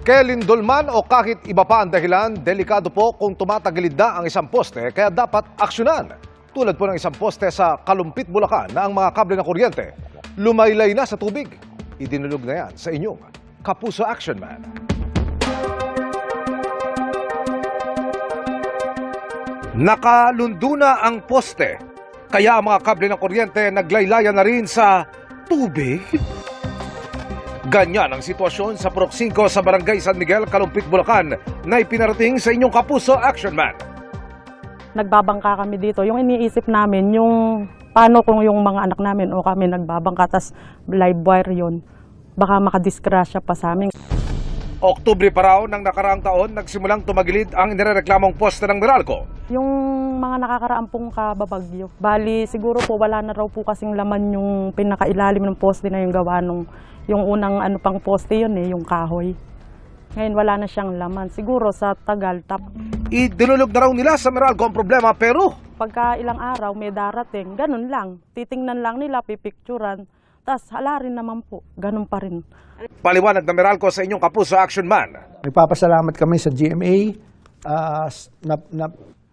Kelindol man o kahit iba pa ang dahilan, delikado po kung tumatagilid na ang isang poste kaya dapat aksyonan. Tulad po ng isang poste sa Kalumpit, Bulacan na ang mga kable ng kuryente lumaylay na sa tubig. Idinulog na yan sa inyong Kapuso Action Man. Nakalundo na ang poste, kaya ang mga kable ng kuryente naglaylayan na rin sa tubig. Ganyan ang sitwasyon sa Purok 5 sa Barangay San Miguel, Kalumpit, Bulacan na ipinarating sa inyong Kapuso Action Man. Nagbabangka kami dito. Yung iniisip namin, yung paano kung yung mga anak namin o kami nagbabangka, tas live wire yun, baka makadisgrasya pa sa amin. Oktubre pa raw ng nakaraang taon, nagsimulang tumagilid ang inireklamong poste ng Meralco. Yung mga nakakaraang pong kababagyo, bali siguro po wala na raw po kasing laman yung pinakailalim ng poste na yung gawa nung yung unang pang poste yun yung kahoy. Ngayon wala na siyang laman. Siguro sa tagal. Idinulog na raw nila sa Meralco ang problema pero pagka ilang araw may darating, ganun lang. Titingnan lang nila, pipicturan. Tapos hala rin naman po, ganun pa rin. Paliwanag ng Meralco sa inyong Kapuso Action Man. Nagpapasalamat kami sa GMA na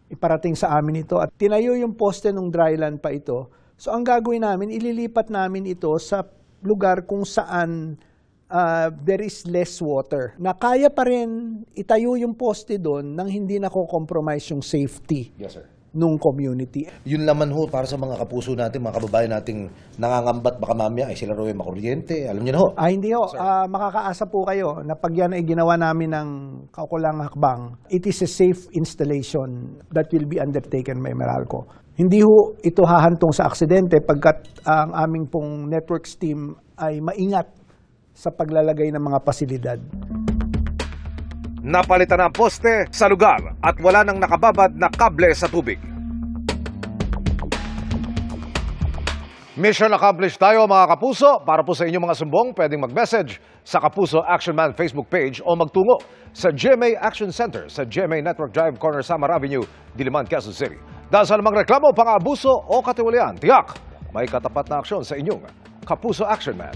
iparating sa amin ito at tinayo yung poste ng dryland pa ito. So ang gagawin namin, ililipat namin ito sa lugar kung saan there is less water. Na kaya pa rin itayo yung poste doon nang hindi nako-compromise yung safety. Yes, sir. Nung community. Yun laman ho para sa mga kapuso natin, mga kababayan nating nangangambat baka mamaya ay sila raw ay makuryente. Alam niyo na ho. Hindi ho. Makakaasa po kayo na pag yan ay ginawa namin ng kaukulang hakbang, it is a safe installation that will be undertaken by Meralco. Hindi ho ito hahantong sa aksidente pagkat ang aming pong networks team ay maingat sa paglalagay ng mga pasilidad. Napalitan ang poste sa lugar at wala nang nakababad na kable sa tubig. Mission accomplished tayo mga kapuso. Para po sa inyong mga sumbong, pwedeng mag-message sa Kapuso Action Man Facebook page o magtungo sa GMA Action Center sa GMA Network Drive, Corner Samar Avenue, Diliman, Quezon City. Dahil sa lamang reklamo, pang-abuso o katiwalian, tiyak may katapat na aksyon sa inyong Kapuso Action Man.